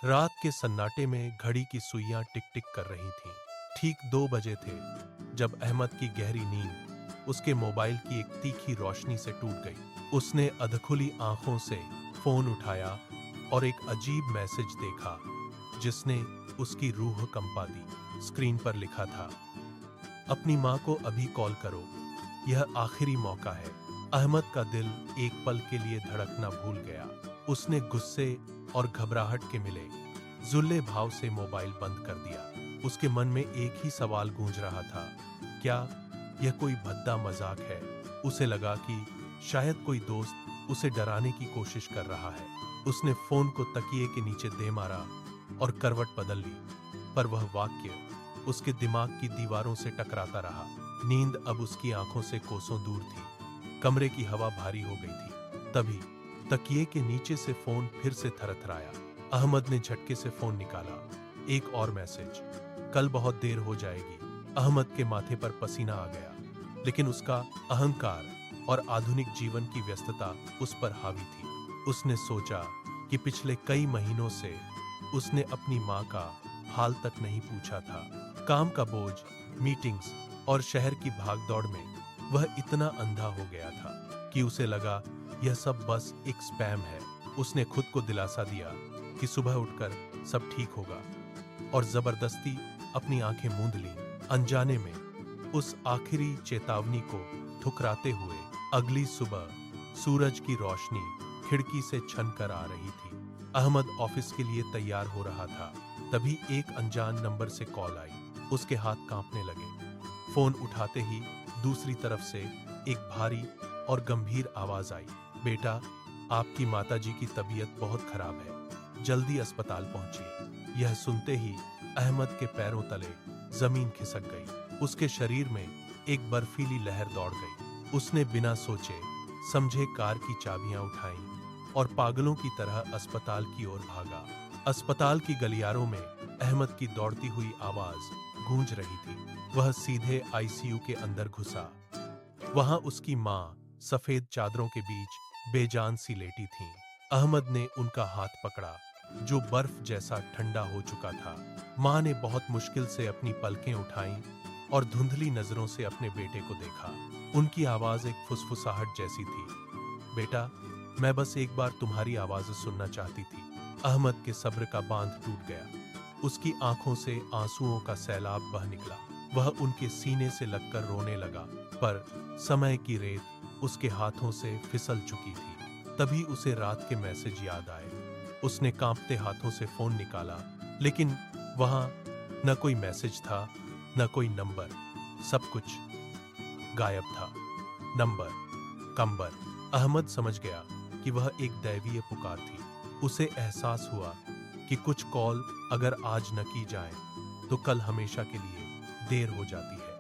रात के सन्नाटे में घड़ी की सुइयां टिक टिक कर रही थीं। ठीक 2 बजे थे जब अहमद की गहरी नींद उसके मोबाइल की एक तीखी रोशनी से टूट गई। उसने अधखुली आंखों से फोन उठाया और एक अजीब मैसेज देखा जिसने उसकी रूह कंपा दी। स्क्रीन पर लिखा था, अपनी मां को अभी कॉल करो, यह आखिरी मौका है। अहमद का दिल एक पल के लिए धड़कना भूल गया। उसने गुस्से और घबराहट के मिले जुल्ले भाव से मोबाइल बंद कर दिया। उसके मन में एक ही सवाल गूंज रहा था, क्या यह कोई भद्दा मजाक है? उसे लगा कि शायद कोई दोस्त उसे डराने की कोशिश कर रहा है। उसने फोन को तकिए के नीचे दे मारा और करवट बदल ली, पर वह वाक्य उसके दिमाग की दीवारों से टकराता रहा। नींद अब उसकी आंखों से कोसों दूर थी। कमरे की हवा भारी हो गई थी। तभी तकिए के नीचे से फोन फिर से थरथराया। अहमद ने झटके से फोन निकाला। एक और मैसेज, कल बहुत देर हो जाएगी। अहमद के माथे पर पसीना आ गया, लेकिन उसका अहंकार और आधुनिक जीवन की व्यस्तता उस पर हावी थी। उसने सोचा कि पिछले कई महीनों से उसने अपनी मां का हाल तक नहीं पूछा था। काम का बोझ, मीटिंग्स और शहर की भागदौड़ में वह इतना अंधा हो गया था कि उसे लगा यह सब बस एक स्पैम है। उसने खुद को दिलासा दिया कि सुबह उठकर सब ठीक होगा और जबरदस्ती अपनी आंखें मूंद ली। अनजाने में उस आखिरी चेतावनी को ठुकराते हुए अगली सुबह सूरज की रोशनी खिड़की से छनकर आ रही थी। अहमद ऑफिस के लिए तैयार हो रहा था, तभी एक अनजान नंबर से कॉल आई। उसके हाथ कांपने लगे। फोन उठाते ही दूसरी तरफ से एक भारी और गंभीर आवाज आई, बेटा, आपकी माताजी की तबीयत बहुत खराब है, जल्दी अस्पताल पहुंचिए। यह सुनते ही अहमद के पैरों तले जमीन खिसक गई। उसके शरीर में एक बर्फीली लहर दौड़ गई। उसने बिना सोचे समझे कार की चाबियां उठाईं और पागलों की तरह अस्पताल की ओर भागा। अस्पताल की गलियारों में अहमद की दौड़ती हुई आवाज गूंज रही थी। वह सीधे आईसीयू के अंदर घुसा। वहां उसकी मां सफेद चादरों के बीच बेजान सी लेटी थीं। अहमद ने उनका हाथ पकड़ा, जो बर्फ जैसा ठंडा हो चुका था। मां ने बहुत मुश्किल से अपनी पलकें उठाईं और धुंधली नजरों से अपने बेटे को देखा। उनकी आवाज एक फुसफुसाहट जैसी थी, बेटा, मैं बस एक बार तुम्हारी आवाज सुनना चाहती थी। अहमद के सब्र का बांध टूट गया। उसकी आंखों से आंसुओं का सैलाब बह निकला। वह उनके सीने से लगकर रोने लगा, पर समय की रेत उसके हाथों से फिसल चुकी थी। तभी उसे रात के मैसेज याद आए। उसने कांपते हाथों से फोन निकाला, लेकिन वहां न कोई मैसेज था, न कोई नंबर। सब कुछ गायब था। नंबर कंबर। अहमद समझ गया कि वह एक दैवीय पुकार थी। उसे एहसास हुआ कि कुछ कॉल अगर आज न की जाए तो कल हमेशा के लिए देर हो जाती है।